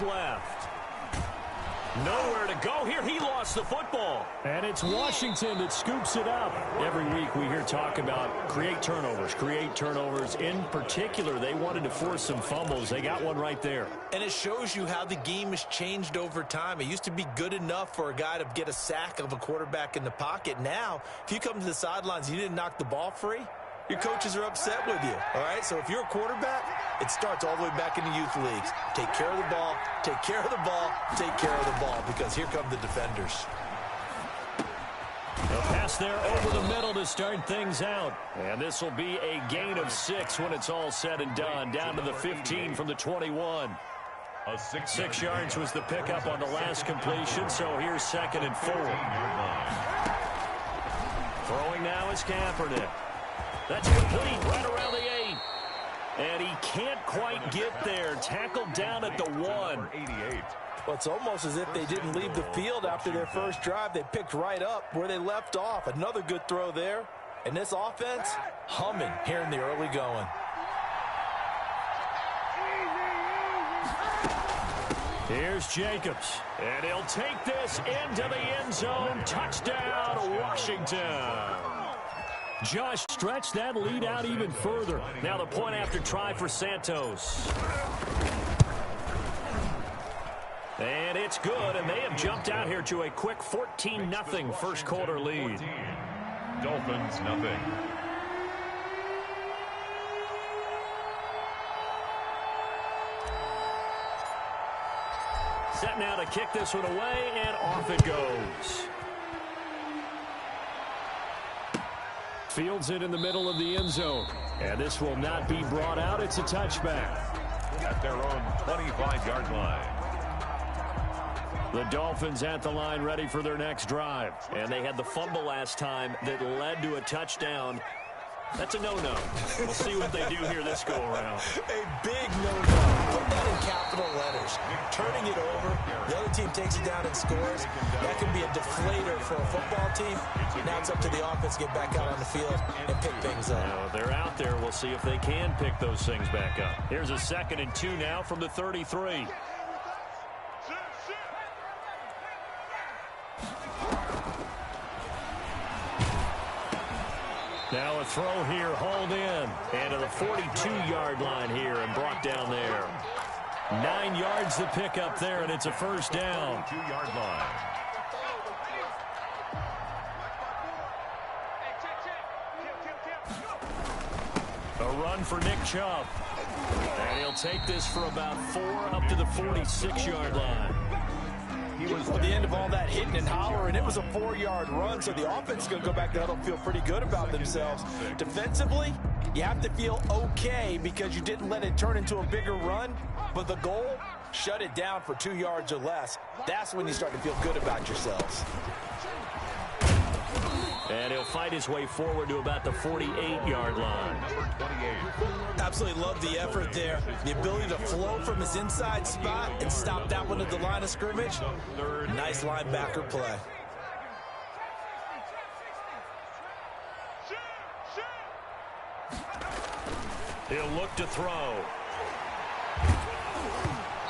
left. Nowhere to go here. He lost the football. And it's Washington that scoops it up. Every week we hear talk about create turnovers. In particular, they wanted to force some fumbles. They got one right there. And it shows you how the game has changed over time. It used to be good enough for a guy to get a sack of a quarterback in the pocket. Now, if you come to the sidelines and you didn't knock the ball free, your coaches are upset with you, all right? So if you're a quarterback, it starts all the way back in the youth leagues. Take care of the ball, take care of the ball, take care of the ball, because here come the defenders. A pass there over the middle to start things out. And this will be a gain of 6 when it's all said and done. Down to the 15 from the 21. 6 yards was the pickup on the last completion, so here's 2nd and 4. Throwing now is Kaepernick. That's complete right around the 8. And he can't quite get there. Tackled down at the 1. Well, it's almost as if they didn't leave the field after their first drive. They picked right up where they left off. Another good throw there. And this offense, humming here in the early going. Here's Jacobs. And he'll take this into the end zone. Touchdown, Washington. Just stretched that lead out even further. Now the point after try for Santos. And it's good, and they have jumped out here to a quick 14-0 first quarter lead. Dolphins, nothing. Set now to kick this one away, and off it goes. Fields it in the middle of the end zone. And this will not be brought out. It's a touchback. At their own 25-yard line. The Dolphins at the line ready for their next drive. And they had the fumble last time that led to a touchdown. That's a no-no. We'll see what they do here this go-around. A big no-no. Put that in capital letters. Turning it over, the other team takes it down and scores. That can be a deflator for a football team. Now it's up to the offense to get back out on the field and pick things up. Now, they're out there. We'll see if they can pick those things back up. Here's a 2nd and 2 now from the 33. Now a throw here, hauled in. And to the 42-yard line here and brought down there. 9 yards to pick up there, and it's a first down. 2-yard line. A run for Nick Chubb. And he'll take this for about 4 up to the 46-yard line. At the end of all that hitting and hollering, it was a 4-yard run, so the offense is going to go back to huddle, feel pretty good about themselves. Defensively, you have to feel okay because you didn't let it turn into a bigger run, but the goal, shut it down for 2 yards or less. That's when you start to feel good about yourselves. And he'll fight his way forward to about the 48-yard line. Absolutely love the effort there. The ability to flow from his inside spot and stop that one at the line of scrimmage. Nice linebacker play. He'll look to throw.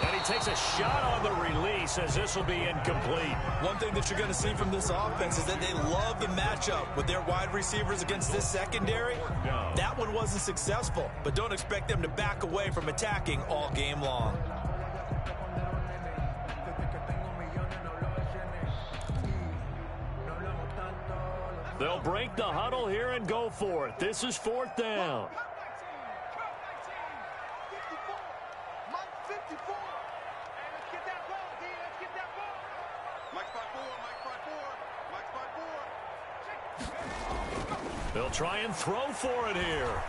And he takes a shot on the release as this will be incomplete. One thing that you're going to see from this offense is that they love the matchup with their wide receivers against this secondary. That one wasn't successful, but don't expect them to back away from attacking all game long. They'll break the huddle here and go for it. This is 4th down. They'll try and throw for it here.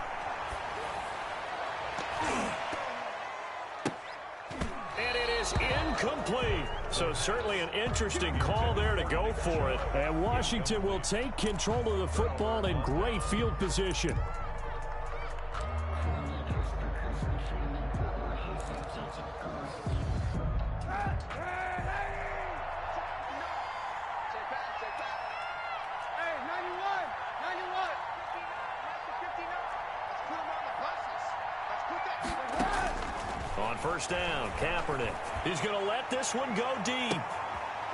And it is incomplete. So certainly an interesting call there to go for it. And Washington will take control of the football in great field position. On first down, Kaepernick. He's going to let this one go deep.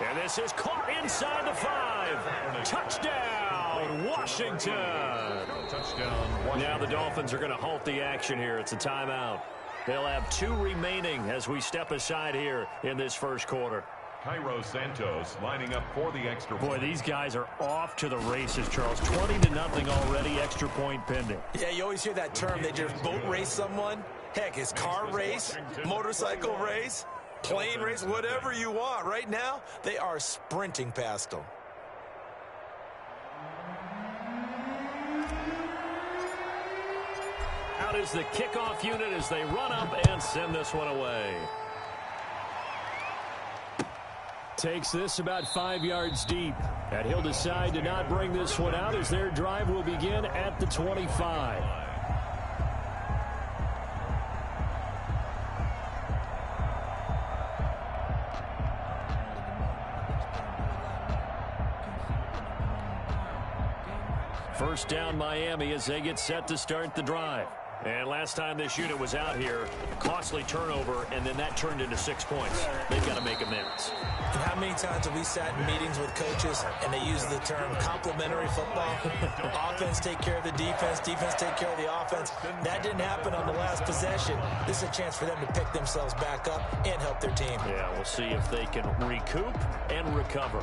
And this is caught inside the 5. Touchdown, Washington. Touchdown, Washington. Now the Dolphins are going to halt the action here. It's a timeout. They'll have 2 remaining as we step aside here in this first quarter. Cairo Santos lining up for the extra point. Boy, these guys are off to the races, Charles. 20-0 already, extra point pending. Yeah, you always hear that term. They just boat race someone. Heck, it's car race, motorcycle race, plane race, whatever you want. Right now, they are sprinting past them. Out is the kickoff unit as they run up and send this one away. Takes this about 5 yards deep. And he'll decide to not bring this one out as their drive will begin at the 25. First down Miami as they get set to start the drive. And last time this unit was out here, costly turnover, and then that turned into 6 points. They've got to make amends. And how many times have we sat in meetings with coaches and they use the term complementary football? Offense take care of the defense, defense take care of the offense. That didn't happen on the last possession. This is a chance for them to pick themselves back up and help their team. Yeah, we'll see if they can recoup and recover.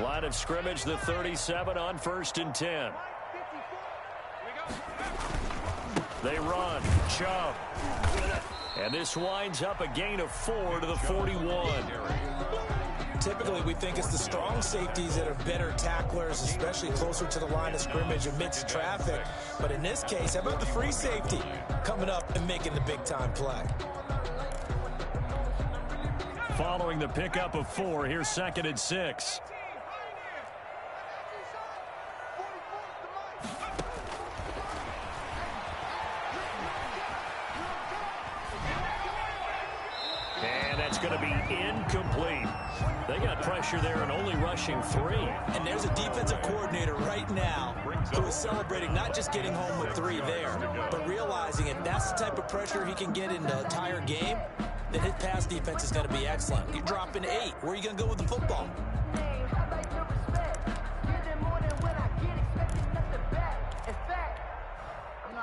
Line of scrimmage, the 37 on 1st and 10. They run. Chubb. And this winds up a gain of 4 to the 41. Typically, we think it's the strong safeties that are better tacklers, especially closer to the line of scrimmage amidst traffic. But in this case, how about the free safety coming up and making the big-time play? Following the pickup of 4, here's 2nd and 6. Going to be incomplete. They got pressure there and only rushing 3. And there's a defensive coordinator right now who is celebrating not just getting home with 3 there, but realizing if that's the type of pressure he can get in the entire game, then his pass defense is going to be excellent. You're dropping 8. Where are you going to go with the football?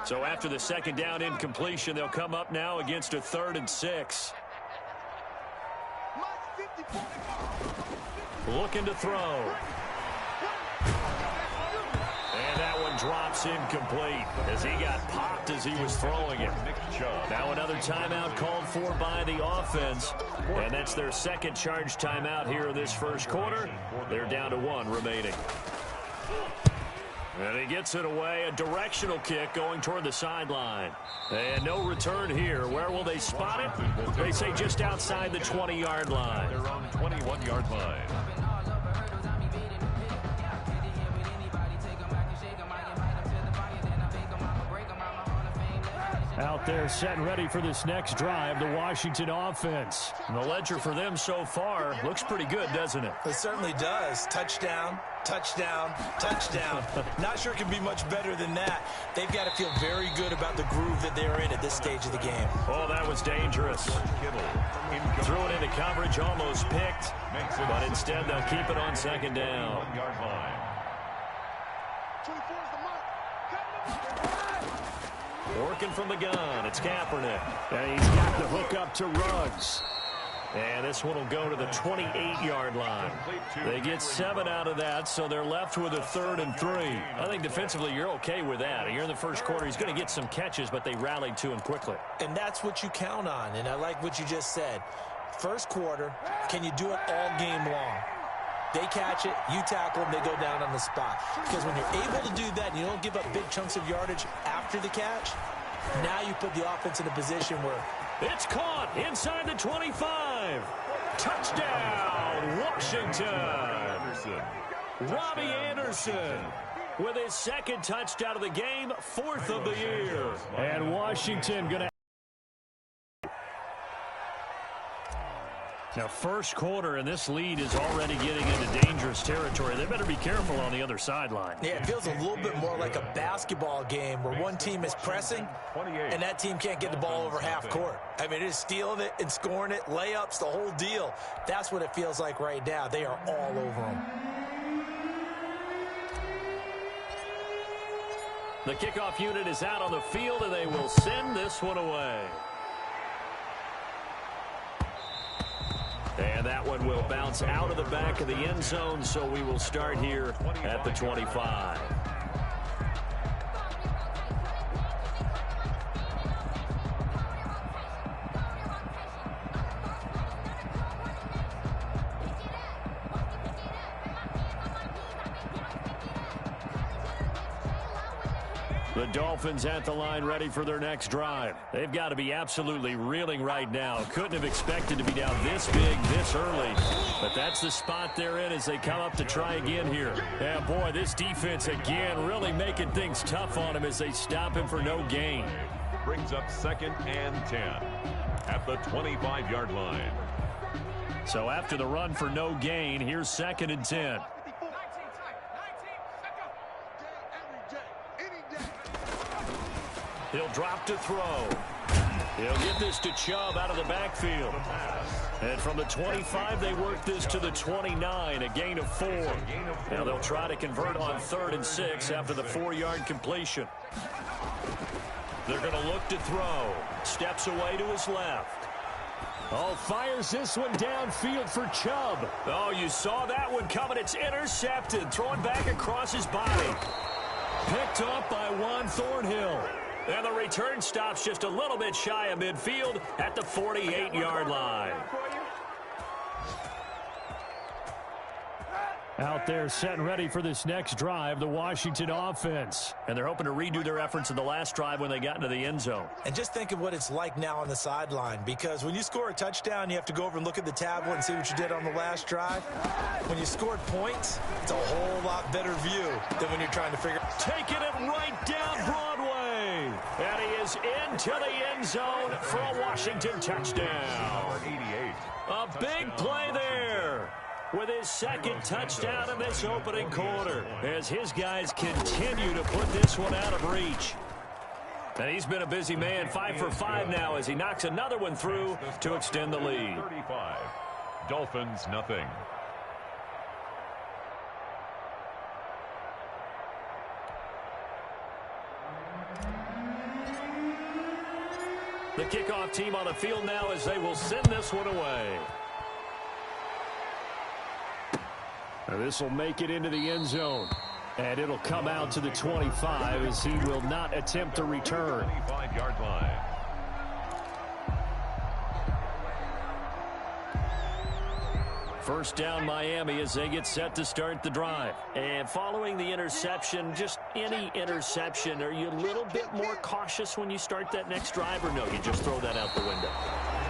So after the 2nd down incompletion, they'll come up now against a 3rd and 6. Looking to throw. And that one drops incomplete as he got popped as he was throwing it. Now another timeout called for by the offense. And that's their 2nd charge timeout here in this first quarter. They're down to 1 remaining. And he gets it away, a directional kick going toward the sideline. And no return here. Where will they spot it? They say just outside the 20-yard line. Their own 21-yard line. Out there set and ready for this next drive, the Washington offense. And the ledger for them so far looks pretty good, doesn't it? It certainly does. Touchdown, touchdown, touchdown. Not sure it can be much better than that. They've got to feel very good about the groove that they're in at this stage of the game. Oh, that was dangerous. Threw it into coverage, almost picked. But instead, they'll keep it on 2nd down. Working from the gun, it's Kaepernick. And he's got the hook up to Ruggs. And this one will go to the 28-yard line. They get 7 out of that, so they're left with a 3rd and 3. I think defensively you're okay with that. You're in the first quarter. He's going to get some catches, but they rallied to him quickly. And that's what you count on, and I like what you just said. First quarter, can you do it all game long? They catch it, you tackle them, they go down on the spot. Because when you're able to do that and you don't give up big chunks of yardage after the catch, now you put the offense in a position where it's caught inside the 25. Touchdown, Washington. Robbie Anderson with his 2nd touchdown of the game, 4th of the year. And Washington going to Now, first quarter, and this lead is already getting into dangerous territory. They better be careful on the other sideline. Yeah, it feels a little bit more like a basketball game where one team is pressing and that team can't get the ball over half court. I mean, it is stealing it and scoring it, layups, the whole deal. That's what it feels like right now. They are all over them. The kickoff unit is out on the field, and they will send this one away. And that one will bounce out of the back of the end zone, so we will start here at the 25. The Dolphins at the line ready for their next drive. They've got to be absolutely reeling right now. Couldn't have expected to be down this big, this early. But that's the spot they're in as they come up to try again here. Yeah, boy, this defense again really making things tough on him as they stop him for no gain. Brings up 2nd and 10 at the 25-yard line. So after the run for no gain, here's 2nd and 10. He'll drop to throw. He'll get this to Chubb out of the backfield. And from the 25, they work this to the 29, a gain of 4. Now they'll try to convert on 3rd and 6 after the 4-yard completion. They're going to look to throw. Steps away to his left. Oh, fires this one downfield for Chubb. Oh, you saw that one coming. It's intercepted. Throwing back across his body. Picked up by Juan Thornhill. And the return stops just a little bit shy of midfield at the 48-yard line. Out there set and ready for this next drive, the Washington offense. And they're hoping to redo their efforts in the last drive when they got into the end zone. And just think of what it's like now on the sideline, because when you score a touchdown, you have to go over and look at the tablet and see what you did on the last drive. When you scored points, it's a whole lot better view than when you're trying to figure. Taking it right down Broadway. And he is into the end zone for a Washington touchdown. 88. A big play there with his 2nd touchdown in this opening quarter as his guys continue to put this one out of reach. And he's been a busy man, 5 for 5 now as he knocks another one through to extend the lead. 35. Dolphins nothing. The kickoff team on the field now as they will send this one away. This will make it into the end zone. And it'll come out to the 25 as he will not attempt to return. 25-yard line. First down Miami as they get set to start the drive. And following the interception, just any interception, are you a little bit more cautious when you start that next drive, or no, you just throw that out the window?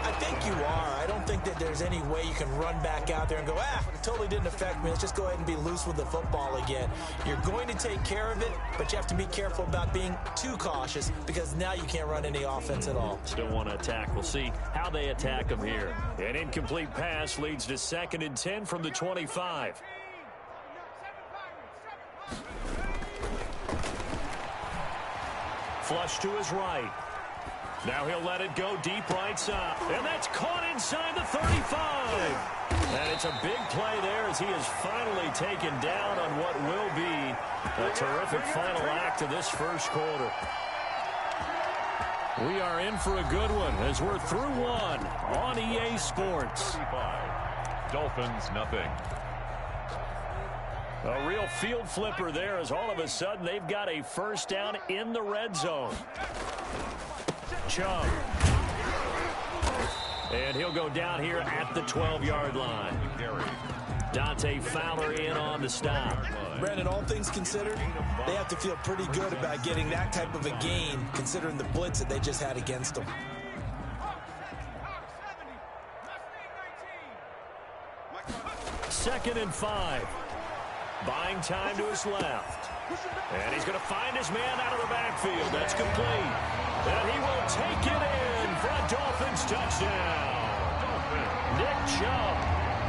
I think you are. I don't think that there's any way you can run back out there and go, it totally didn't affect me. Let's just go ahead and be loose with the football again. You're going to take care of it, but you have to be careful about being too cautious because now you can't run any offense at all. Still want to attack. We'll see how they attack them here. An incomplete pass leads to 2nd and 10 from the 25. Flush to his right. Now he'll let it go deep right side. And that's caught inside the 35. And it's a big play there as he is finally taken down on what will be a terrific final act of this first quarter. We are in for a good one as we're through one on EA Sports. 35. Dolphins nothing. A real field flipper there as all of a sudden they've got a first down in the red zone. Chubb. And he'll go down here at the 12-yard line. Dante Fowler in on the stop. Brandon, all things considered, they have to feel pretty good about getting that type of a gain considering the blitz that they just had against them. Second and 5. Buying time to his left. And he's going to find his man out of the backfield. That's complete. And he will take it in for a Dolphins touchdown. Nick Chubb,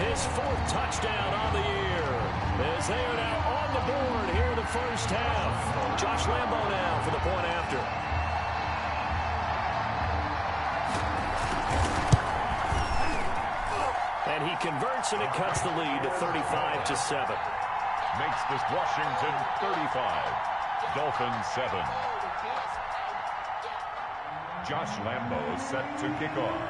his 4th touchdown on the year. As they are now on the board here in the first half. Josh Lambo now for the point after. And he converts, and it cuts the lead to 35-7. Makes this Washington 35, Dolphins 7. Josh Lambo set to kick off.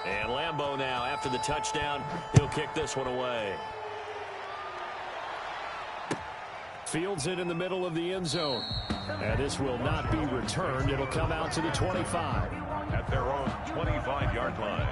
And Lambo now, after the touchdown, he'll kick this one away. Fields it in the middle of the end zone. And this will not be returned. It'll come out to the 25. At their own 25-yard line.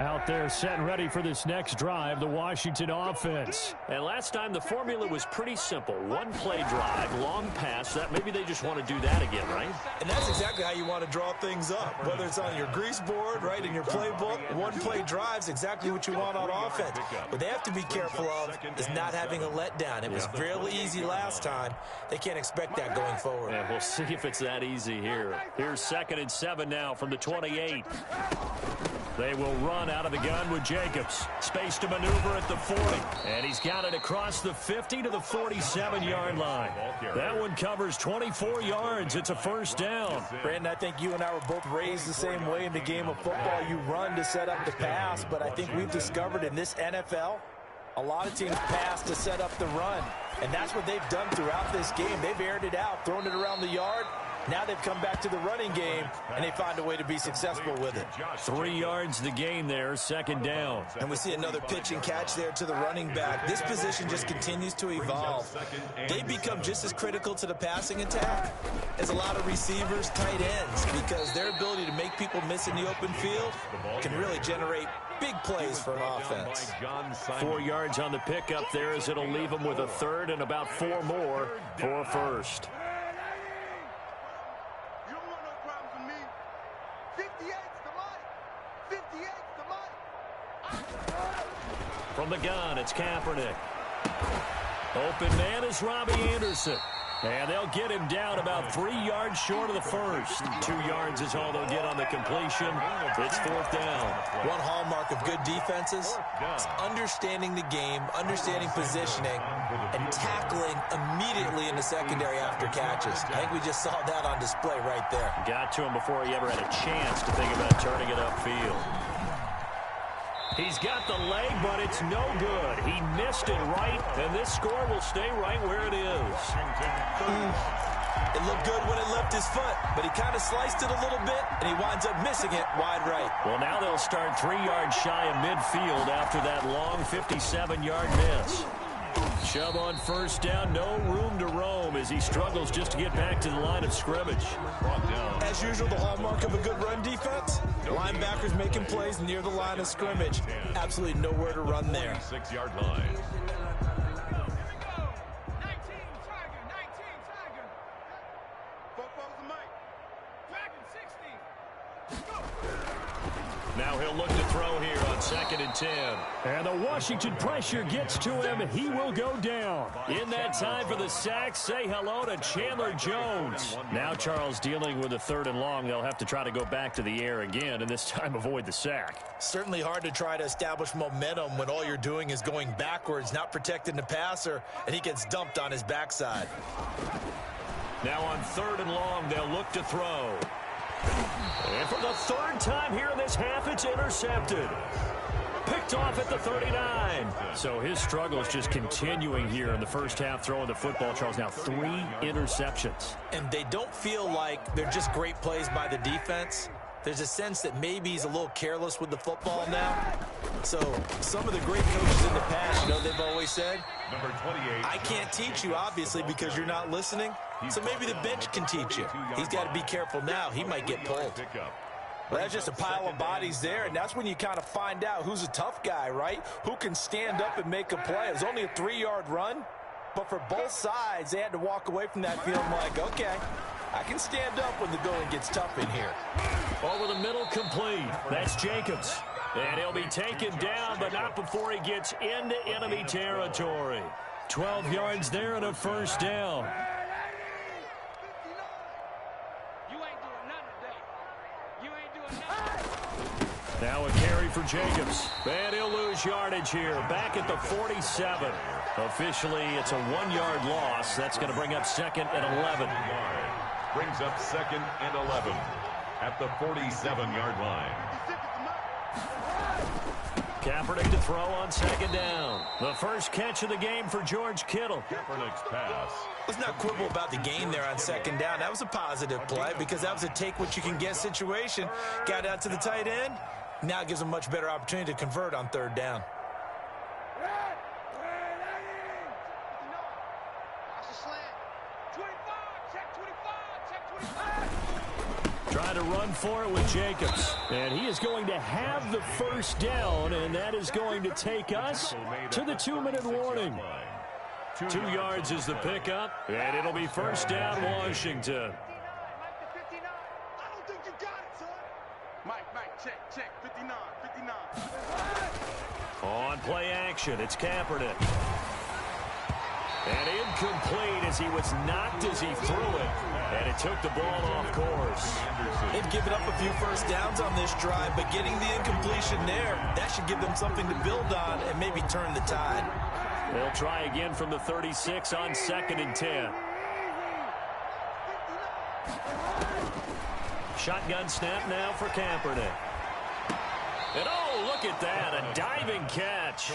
Out there set and ready for this next drive, the Washington offense. And last time the formula was pretty simple. One play drive, long pass. That maybe they just want to do that again, right? And that's exactly how you want to draw things up. Whether it's on your grease board, right, in your playbook, one play drive's exactly what you want on offense. What they have to be careful of is not having a letdown. It was real easy last time. They can't expect that going forward. Yeah, we'll see if it's that easy here. Here's 2nd and 7 now from the 28. They will run out of the gun with Jacobs. Space to maneuver at the 40. And he's got it across the 50 to the 47-yard line. That one covers 24 yards. It's a first down. Brandon, I think you and I were both raised the same way in the game of football. You run to set up the pass, but I think we've discovered in this NFL, a lot of teams pass to set up the run. And that's what they've done throughout this game. They've aired it out, thrown it around the yard. Now they've come back to the running game, and they find a way to be successful with it. 3 yards the gain there, 2nd down. And we see another pitch and catch there to the running back. This position just continues to evolve. They become just as critical to the passing attack as a lot of receivers, tight ends, because their ability to make people miss in the open field can really generate big plays for an offense. 4 yards on the pickup there as it'll leave them with a 3rd and about 4 more for a first. From the gun, it's Kaepernick. Open man is Robbie Anderson. And they'll get him down about 3 yards short of the first. 2 yards is all they'll get on the completion. It's 4th down. One hallmark of good defenses is understanding the game, understanding positioning, and tackling immediately in the secondary after catches. I think we just saw that on display right there. Got to him before he ever had a chance to think about turning it upfield. He's got the leg, but it's no good. He missed it right, and this score will stay right where it is. It looked good when it left his foot, but he kind of sliced it a little bit, and he winds up missing it wide right. Well, now they'll start 3 yards shy of midfield after that long 57-yard miss. Chubb on first down, no room to roam as he struggles just to get back to the line of scrimmage. As usual, the hallmark of a good run defense, linebackers making plays near the line of scrimmage. Absolutely nowhere to run there. 6-yard line. Now he'll look to throw here on 2nd and 10. And the Washington pressure gets to him. He will go down. In that time for the sack, say hello to Chandler Jones. Now Charles dealing with a 3rd and long. They'll have to try to go back to the air again, and this time avoid the sack. Certainly hard to try to establish momentum when all you're doing is going backwards, not protecting the passer, and he gets dumped on his backside. Now on 3rd and long, they'll look to throw. And for the 3rd time here in this half, it's intercepted. Picked off at the 39. So his struggle is just continuing here in the first half, throwing the football. Charles, now 3 interceptions. And they don't feel like they're just great plays by the defense. There's a sense that maybe he's a little careless with the football now. So some of the great coaches in the past, you know, they've always said, Number 28. I can't teach you, obviously, because you're not listening. So maybe the bench can teach you. He's got to be careful now. He might get pulled. Well, that's just a pile of bodies there, and that's when you kind of find out who's a tough guy, right? Who can stand up and make a play. It was only a 3-yard run, But for both sides, they had to walk away from that feeling like, okay, I can stand up when the going gets tough in here. Over the middle, complete. That's Jacobs. And he'll be taken down, but not before he gets into enemy territory. 12 yards there and a first down. Now a carry for Jacobs. And he'll lose yardage here. Back at the 47. Officially, it's a 1-yard loss. That's going to bring up 2nd and 11. Brings up 2nd and 11 at the 47-yard line. Kaepernick to throw on 2nd down. The first catch of the game for George Kittle. Kaepernick's pass. Let's not quibble about the gain there on 2nd down. That was a positive play because that was a take-what-you-can-get situation. Got out to the tight end. Now it gives them a much better opportunity to convert on 3rd down. Trying to run for it with Jacobs. And he is going to have the first down, and that is going to take us to the 2-minute warning. 2 yards is the pickup, and it'll be first down, Washington. On play action, it's Kaepernick. And incomplete as he was knocked as he threw it. And it took the ball off course. They've given up a few first downs on this drive, but getting the incompletion there, that should give them something to build on and maybe turn the tide. They'll try again from the 36 on 2nd and 10. Shotgun snap now for Kaepernick. And oh, look at that, a diving catch.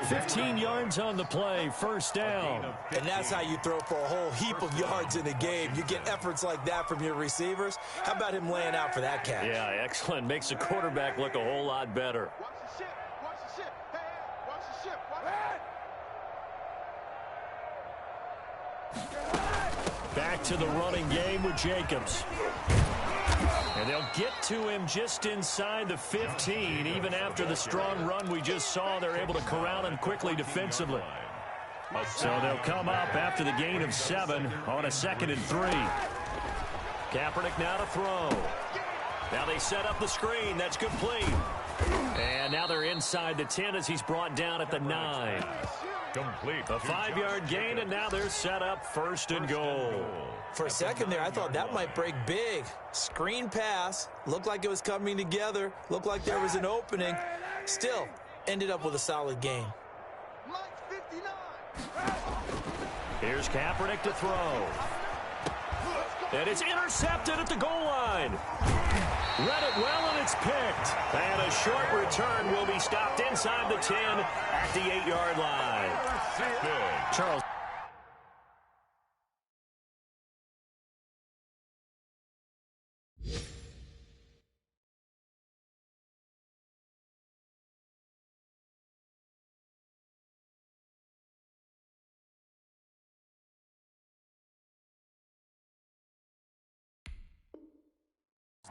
15 yards on the play, first down. And that's how you throw for a whole heap of yards in a game. You get efforts like that from your receivers. How about him laying out for that catch? Yeah, excellent. Makes the quarterback look a whole lot better. Back to the running game with Jacobs. And they'll get to him just inside the 15. Even after the strong run we just saw, they're able to corral him quickly defensively. So they'll come up after the gain of 7 on a 2nd and 3. Kaepernick now to throw. Now they set up the screen. That's complete. And now they're inside the 10 as he's brought down at the 9. Complete. A 5-yard gain, and now they're set up 1st and goal. For a second there, I thought that might break big. Screen pass. Looked like it was coming together. Looked like there was an opening. Still, ended up with a solid gain. Here's Kaepernick to throw. And it's intercepted at the goal line. Read it well, and it's picked. And a short return will be stopped inside the 10 at the 8-yard line. Charles.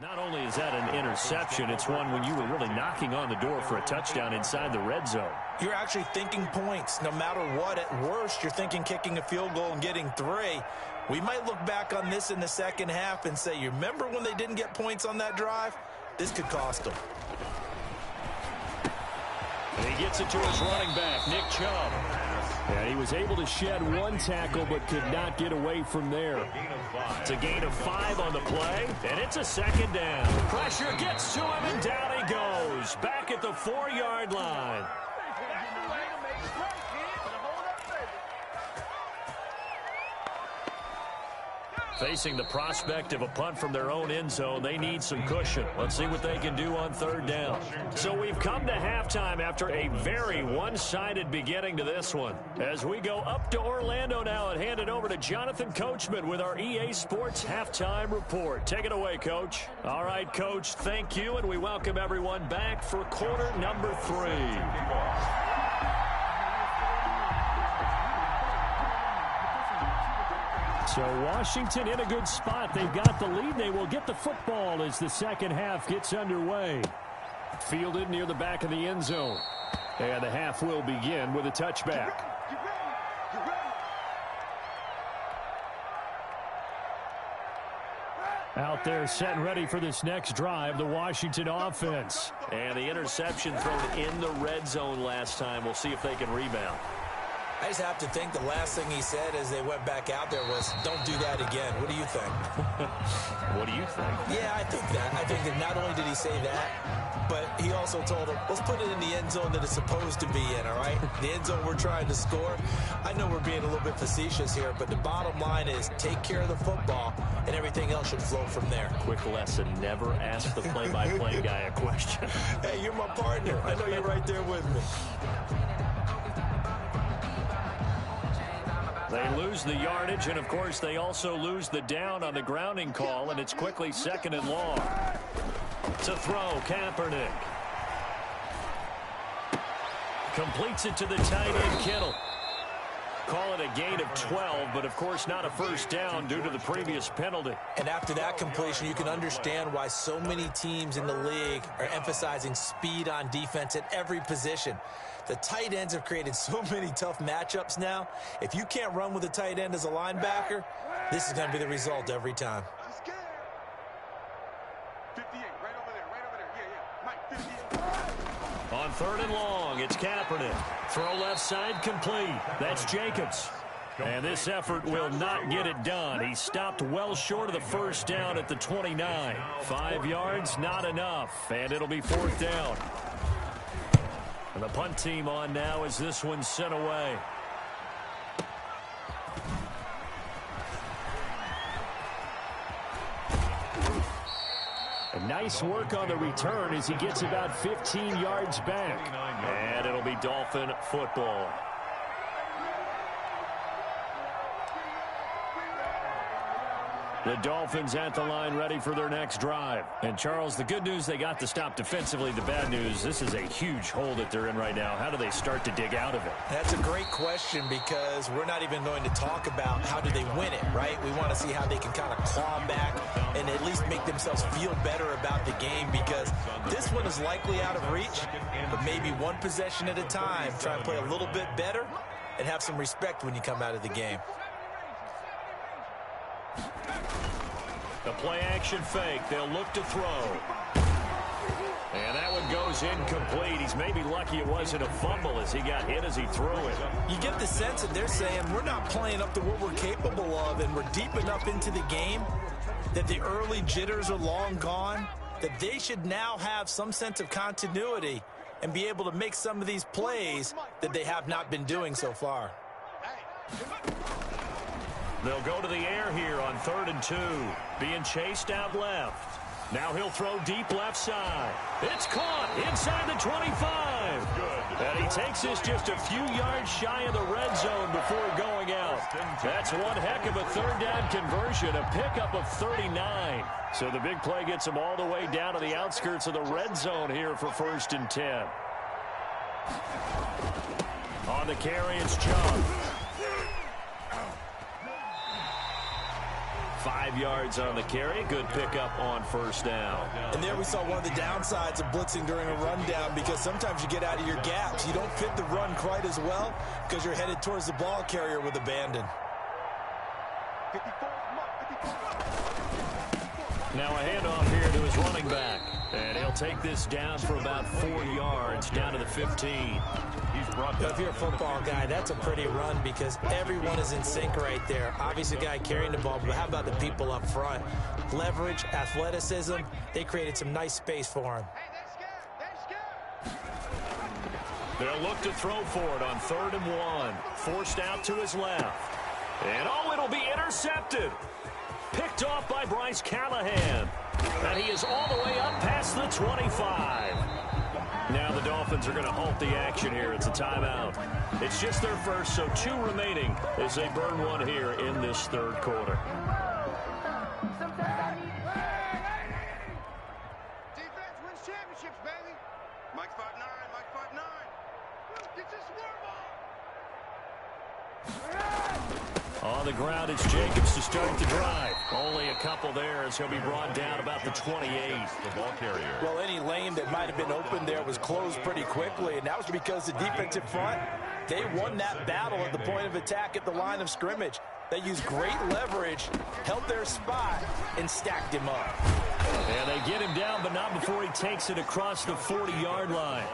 Not only is that an interception, it's one when you were really knocking on the door for a touchdown inside the red zone. You're actually thinking points no matter what. At worst, you're thinking kicking a field goal and getting 3. We might look back on this in the second half and say, you remember when they didn't get points on that drive? This could cost them. And he gets it to his running back, Nick Chubb. And he was able to shed 1 tackle but could not get away from there. It's a gain of 5 on the play, and it's a 2nd down. Pressure gets to him, and down he goes. Back at the 4-yard line. Facing the prospect of a punt from their own end zone, they need some cushion. Let's see what they can do on 3rd down. So we've come to halftime after a very one-sided beginning to this one. As we go up to Orlando now and hand it over to Jonathan Coachman with our EA Sports Halftime Report. Take it away, Coach. All right, Coach, thank you, and we welcome everyone back for quarter number 3. So Washington in a good spot. They've got the lead. They will get the football as the second half gets underway. Fielded near the back of the end zone. And the half will begin with a touchback. Out there set and ready for this next drive, the Washington offense. And the interception thrown in the red zone last time. We'll see if they can rebound. I just have to think the last thing he said as they went back out there was, don't do that again. What do you think? What do you think? Yeah, I think that. I think that not only did he say that, but he also told him, let's put it in the end zone that it's supposed to be in, all right? The end zone we're trying to score. I know we're being a little bit facetious here, but the bottom line is take care of the football, and everything else should flow from there. Quick lesson, never ask the play-by-play guy a question. Hey, you're my partner. I know you're right there with me. They lose the yardage, and, of course, they also lose the down on the grounding call, and it's quickly 2nd and long. To throw, Kaepernick. Completes it to the tight end, Kittle. Call it a gain of 12, but, of course, not a first down due to the previous penalty. And after that completion, you can understand why so many teams in the league are emphasizing speed on defense at every position. The tight ends have created so many tough matchups now. If you can't run with a tight end as a linebacker, this is going to be the result every time. 58, right over there. Yeah. Mike, 58. On 3rd and long, it's Kaepernick. Throw left side complete. That's Jacobs. And this effort will not get it done. He stopped well short of the first down at the 29. 5 yards, not enough. And it'll be 4th down. And the punt team on now as this one's sent away. A nice work on the return as he gets about 15 yards back. And it'll be Dolphin football. The Dolphins at the line ready for their next drive. And, Charles, the good news, they got to stop defensively. The bad news, this is a huge hole that they're in right now. How do they start to dig out of it? That's a great question because we're not even going to talk about how do they win it, right? We want to see how they can kind of claw back and at least make themselves feel better about the game because this one is likely out of reach, but maybe one possession at a time. Try and play a little bit better and have some respect when you come out of the game. The play-action fake. They'll look to throw. And that one goes incomplete. He's maybe lucky it wasn't a fumble as he got hit as he threw it. You get the sense that they're saying we're not playing up to what we're capable of, and we're deep enough into the game that the early jitters are long gone, that they should now have some sense of continuity and be able to make some of these plays that they have not been doing so far. They'll go to the air here on 3rd and 2. Being chased out left. Now he'll throw deep left side. It's caught inside the 25. Good. And he takes this just a few yards shy of the red zone before going out. That's one heck of a 3rd down conversion, a pickup of 39. So the big play gets him all the way down to the outskirts of the red zone here for 1st and 10. On the carry, it's Chubb. 5 yards on the carry. Good pickup on 1st down. And there we saw one of the downsides of blitzing during a rundown because sometimes you get out of your gaps. You don't fit the run quite as well because you're headed towards the ball carrier with abandon. Now a handoff here to his running back. And he'll take this down for about 4 yards down to the 15. If you're a football guy, that's a pretty run because everyone is in sync right there. Obviously, the guy carrying the ball, but how about the people up front? Leverage, athleticism, they created some nice space for him. They'll look to throw for it on 3rd and 1. Forced out to his left. And, oh, it'll be intercepted. Picked off by Bryce Callahan. And he is all the way up past the 25. Now the Dolphins are going to halt the action here. It's a timeout. It's just their first, so 2 remaining as they burn one here in this 3rd quarter. Defense wins championships, baby. Mike 5'9", Mike 5'9". Get your swerve on. On the ground, it's Jacobs to start the drive. Only a couple there as he'll be brought down about the 28. The ball carrier. Well, any lane that might have been open there was closed pretty quickly, and that was because the defensive front, they won that battle at the point of attack at the line of scrimmage. They used great leverage, held their spot, and stacked him up. And they get him down, but not before he takes it across the 40-yard line.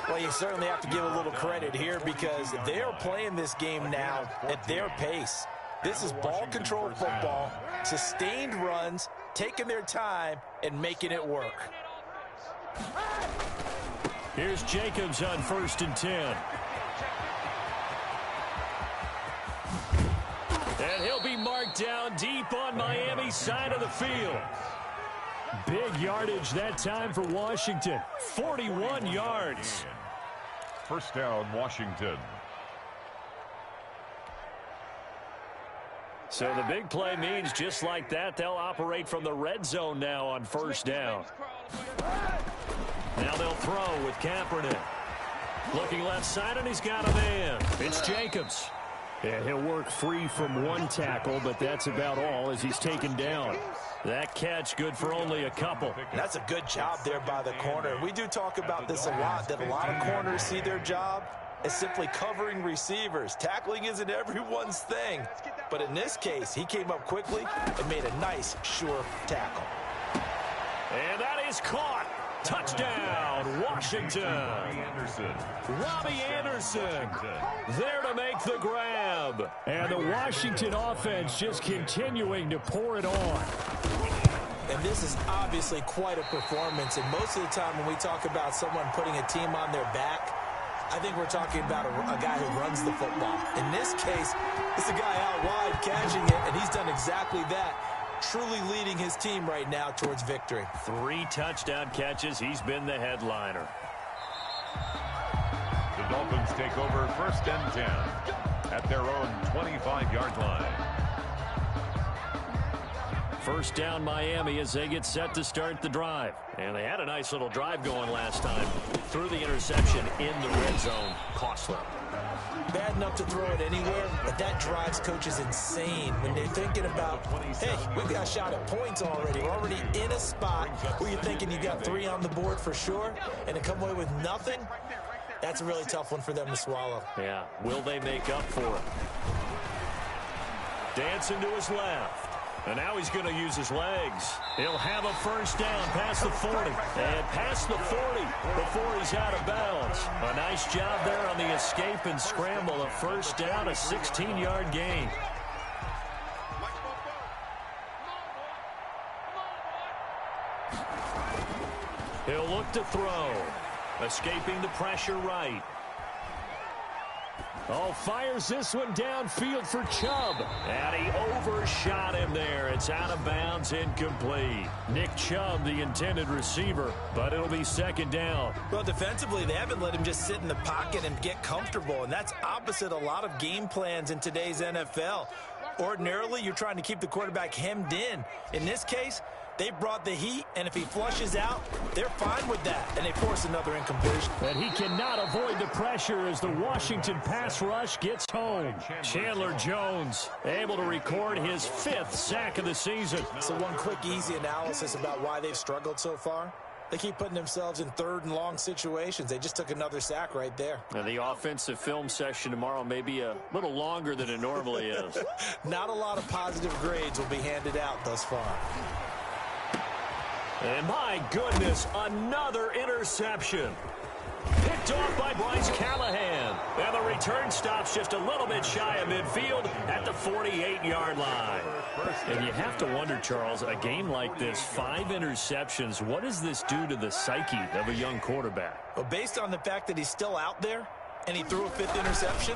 Well, you certainly have to give a little credit here because they're playing this game now at their pace. This is ball control football, sustained runs, taking their time, and making it work. Here's Jacobs on 1st and 10. And he'll be marked down deep on Miami's side of the field. Big yardage that time for Washington. 41 yards. First down, Washington. So the big play means just like that, they'll operate from the red zone now on 1st down. Now they'll throw with Kaepernick. Looking left side, and he's got a man. It's Jacobs. Yeah, he'll work free from one tackle, but that's about all as he's taken down. That catch good for only a couple. That's a good job there by the corner. We do talk about this a lot, that a lot of corners see their job as simply covering receivers. Tackling isn't everyone's thing. But in this case, he came up quickly and made a nice, sure tackle. And that is caught. Touchdown, Washington. Robbie Anderson there to make the grab. And the Washington offense just continuing to pour it on. And this is obviously quite a performance. And most of the time when we talk about someone putting a team on their back, I think we're talking about a guy who runs the football. In this case, it's a guy out wide catching it, and he's done exactly that. Truly leading his team right now towards victory. 3 touchdown catches. He's been the headliner. The Dolphins take over 1st and 10 at their own 25-yard line. 1st down Miami as they get set to start the drive. And they had a nice little drive going last time. Threw the interception in the red zone. Costly. Bad enough to throw it anywhere, but that drives coaches insane when they're thinking about, hey, we've got a shot at points already. We're already in a spot where you're thinking you got 3 on the board for sure, and to come away with nothing, that's a really tough one for them to swallow. Yeah, will they make up for it? Dancing to his left. And now he's going to use his legs. He'll have a 1st down past the 40. And past the 40 before he's out of bounds. A nice job there on the escape and scramble. A 1st down, a 16-yard gain. He'll look to throw. Escaping the pressure right. Oh, fires this one downfield for Chubb. And he overshot him there. It's out of bounds, incomplete. Nick Chubb, the intended receiver, but it'll be 2nd down. Well, defensively, they haven't let him just sit in the pocket and get comfortable, and that's opposite a lot of game plans in today's NFL. Ordinarily, you're trying to keep the quarterback hemmed in. In this case, they brought the heat, and if he flushes out, they're fine with that, and they force another incompletion. And he cannot avoid the pressure as the Washington pass rush gets home. Chandler Jones able to record his 5th sack of the season. So one quick, easy analysis about why they've struggled so far. They keep putting themselves in 3rd and long situations. They just took another sack right there. And the offensive film session tomorrow may be a little longer than it normally is. Not a lot of positive grades will be handed out thus far. And my goodness, another interception. Picked off by Bryce Callahan. And the return stops just a little bit shy of midfield at the 48-yard line. And you have to wonder, Charles, a game like this, 5 interceptions, what does this do to the psyche of a young quarterback? Well, based on the fact that he's still out there and he threw a 5th interception,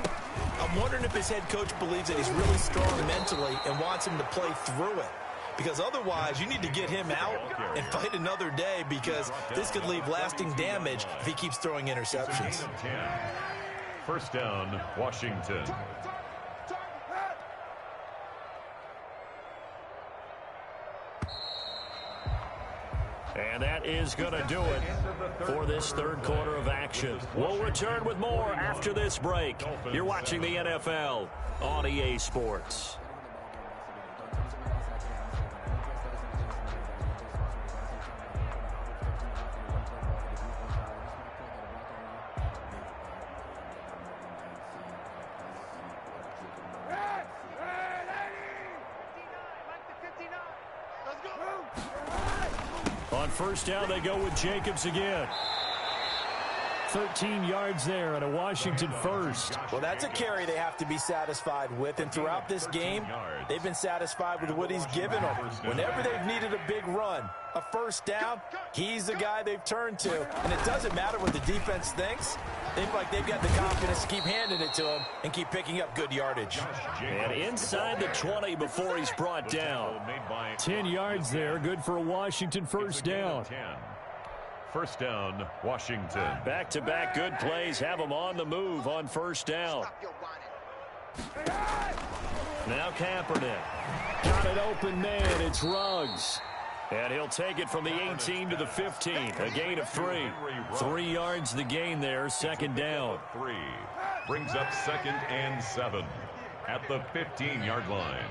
I'm wondering if his head coach believes that he's really strong mentally and wants him to play through it. Because otherwise, you need to get him out and fight another day because this could leave lasting damage if he keeps throwing interceptions. 1st down, Washington. And that is going to do it for this 3rd quarter of action. We'll return with more after this break. You're watching the NFL on EA Sports. On first down, they go with Jacobs again. 13 yards there and a Washington first. Well, that's a carry they have to be satisfied with, and throughout this game, they've been satisfied with what he's given them. Whenever they've needed a big run, a first down, he's the guy they've turned to, and it doesn't matter what the defense thinks. They feel like they've got the confidence to keep handing it to him and keep picking up good yardage. And inside the 20 before he's brought down. 10 yards there, good for a Washington first down. First down, Washington. Back-to-back good plays have them on the move on first down. Now Kaepernick. Got an open man. It's Ruggs. And he'll take it from the 18 to the 15. A gain of 3. 3 yards the gain there, second down. 3. Brings up 2nd and 7 at the 15-yard line.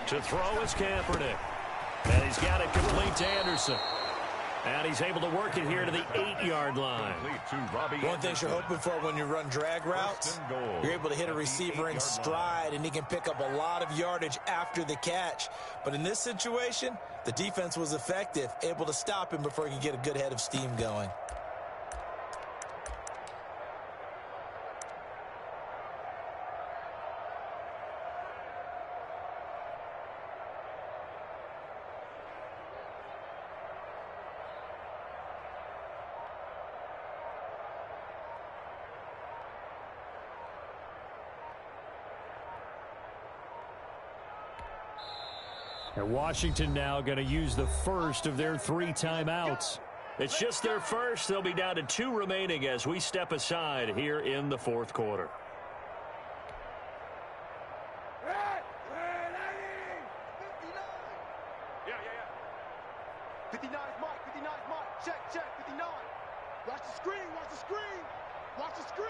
To throw is Kaepernick. And he's got it complete to Anderson. And he's able to work it here to the 8-yard line. One thing you're hoping for when you run drag routes, you're able to hit a receiver in stride, and he can pick up a lot of yardage after the catch. But in this situation, the defense was effective, able to stop him before he could get a good head of steam going. And Washington now going to use the first of their 3 timeouts. It's just their first. They'll be down to 2 remaining as we step aside here in the fourth quarter. Yeah. 59 is Mike. 59 is Mike. Check. 59. Watch the screen. Watch the screen. Watch the screen.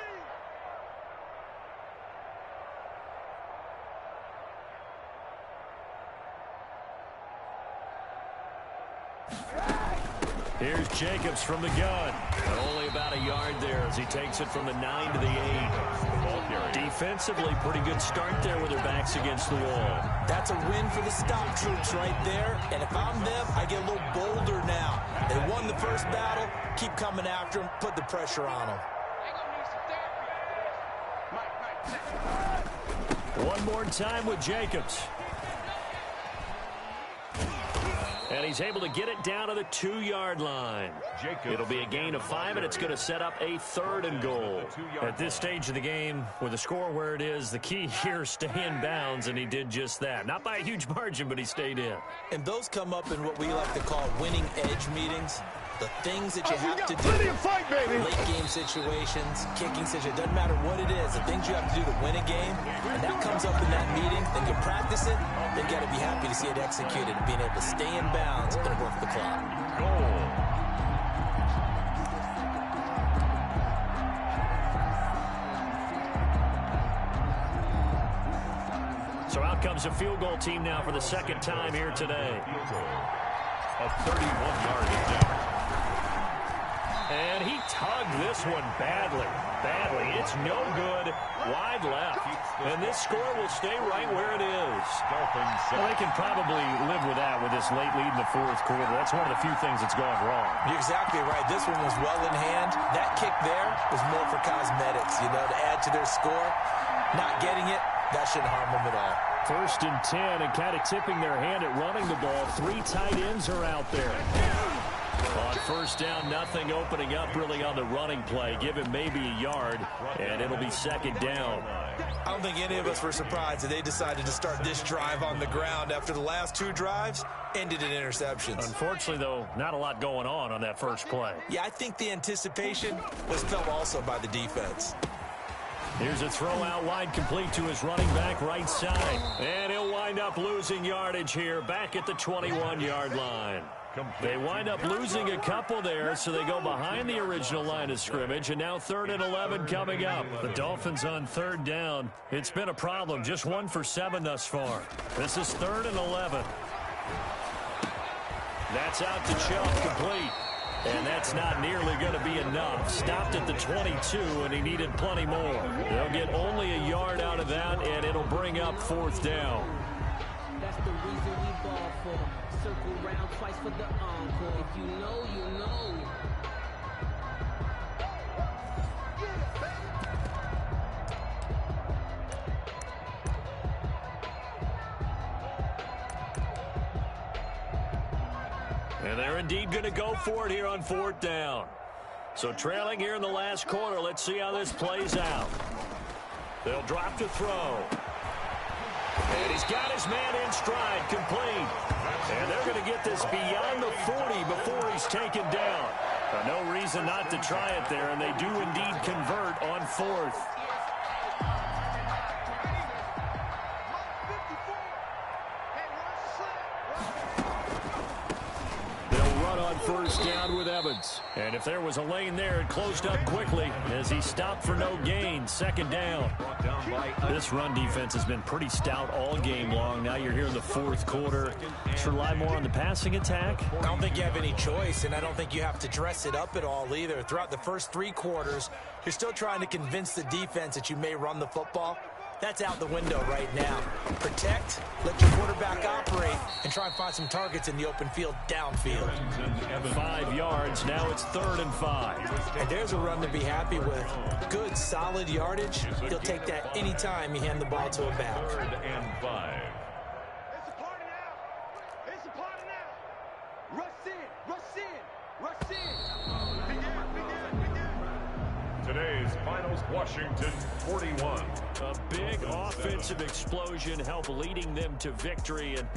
Here's Jacobs from the gun. But only about a yard there as he takes it from the 9 to the 8. Defensively, pretty good start there with their backs against the wall. That's a win for the stop troops right there. And if I'm them, I get a little bolder now. They won the first battle. Keep coming after them. Put the pressure on them. One more time with Jacobs. And he's able to get it down to the 2-yard line. It'll be a gain of 5, and it's going to set up a 3rd and goal. At this stage of the game, with the score where it is, the key here is stay in bounds, and he did just that. Not by a huge margin, but he stayed in. And those come up in what we like to call winning edge meetings. The things that you have to do, late game situations, kicking situations, doesn't matter what it is, the things you have to do to win a game, and that comes up in that meeting, then you practice it, then you got to be happy to see it executed and being able to stay in bounds and work the clock. Goal. So out comes a field goal team now for the 2nd time here today. A 31-yard attempt. And he tugged this one badly. It's no good. Wide left. And this score will stay right where it is. Well, they can probably live with that with this late lead in the fourth quarter. That's one of the few things that's gone wrong. You're exactly right. This one was well in hand. That kick there was more for cosmetics, to add to their score. Not getting it, that shouldn't harm them at all. 1st and 10, and kind of tipping their hand at running the ball. 3 tight ends are out there. On first down, nothing opening up really on the running play. Give him maybe a yard, and it'll be 2nd down. I don't think any of us were surprised that they decided to start this drive on the ground after the last 2 drives ended in interceptions. Unfortunately, though, not a lot going on that first play. Yeah, I think the anticipation was felt also by the defense. Here's a throw out wide, complete to his running back right side. And he'll wind up losing yardage here back at the 21-yard line. They wind up losing a couple there, so they go behind the original line of scrimmage, and now 3rd and 11 coming up. The Dolphins on 3rd down. It's been a problem, just 1 for 7 thus far. This is 3rd and 11. That's out to Chubb, complete. And that's not nearly going to be enough. Stopped at the 22, and he needed plenty more. They'll get only a yard out of that, and it'll bring up 4th down. That's the reason we ball for. Circle round twice for the encore. If you know, you know. And they're indeed going to go for it here on 4th down. So trailing here in the last quarter, let's see how this plays out. They'll drop to throw. And he's got his man in stride, complete. And they're going to get this beyond the 40 before he's taken down. No reason not to try it there, and they do indeed convert on 4th. First down with Evans. And if there was a lane there, it closed up quickly as he stopped for no gain. 2nd down. This run defense has been pretty stout all game long. Now you're here in the 4th quarter. Should rely more on the passing attack? I don't think you have any choice, and I don't think you have to dress it up at all either. Throughout the first 3 quarters, you're still trying to convince the defense that you may run the football. That's out the window right now. Protect, let your quarterback operate, and try and find some targets in the open field downfield. 5 yards. Now it's 3rd and 5. And there's a run to be happy with. Good, solid yardage. He'll take that any time you hand the ball to a back. 3rd and 5. It's a party now. It's a party now. Rush in, rush in, rush in. Begin. Today's finals, Washington 41. A big offensive explosion helped leading them to victory. And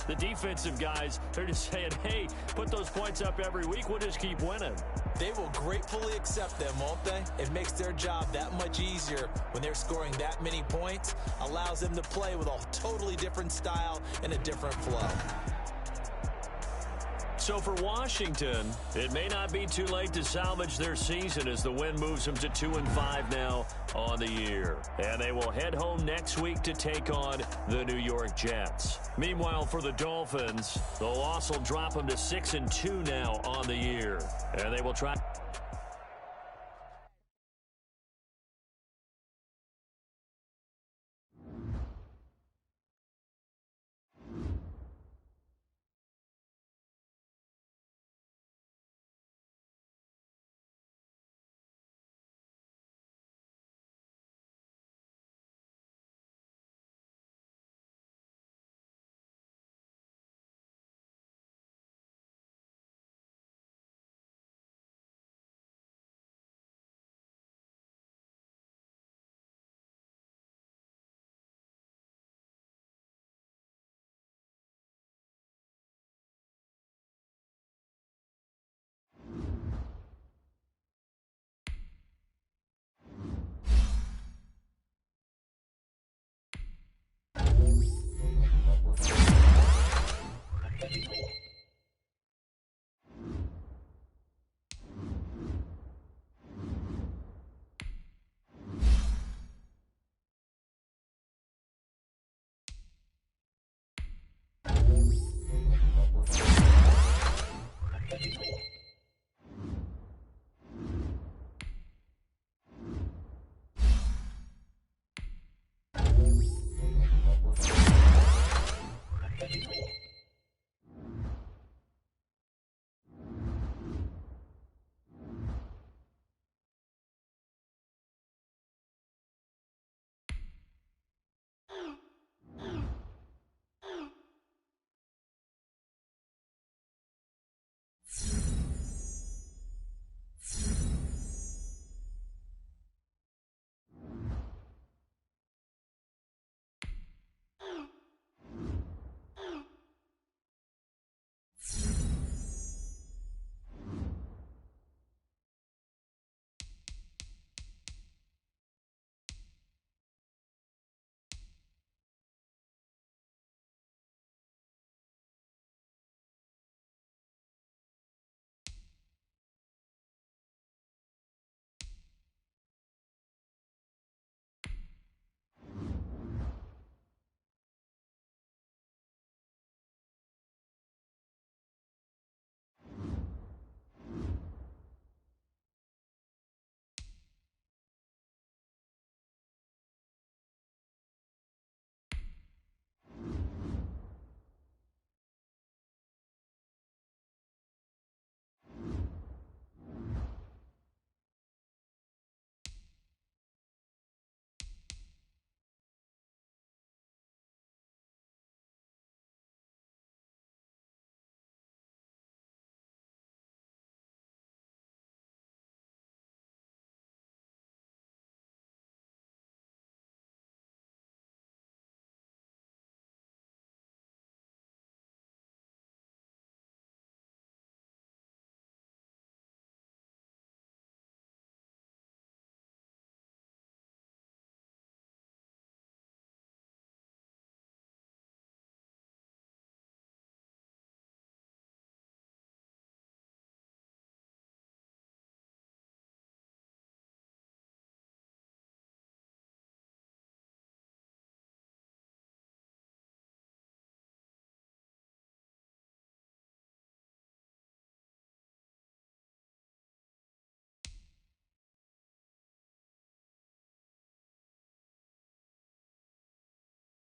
the defensive guys, they're just saying, hey, put those points up every week. We'll just keep winning. They will gratefully accept them, won't they? It makes their job that much easier when they're scoring that many points. Allows them to play with a totally different style and a different flow. So for Washington, it may not be too late to salvage their season as the win moves them to 2-5 now on the year. And they will head home next week to take on the New York Jets. Meanwhile, for the Dolphins, the loss will drop them to 6-2 now on the year. And they will try...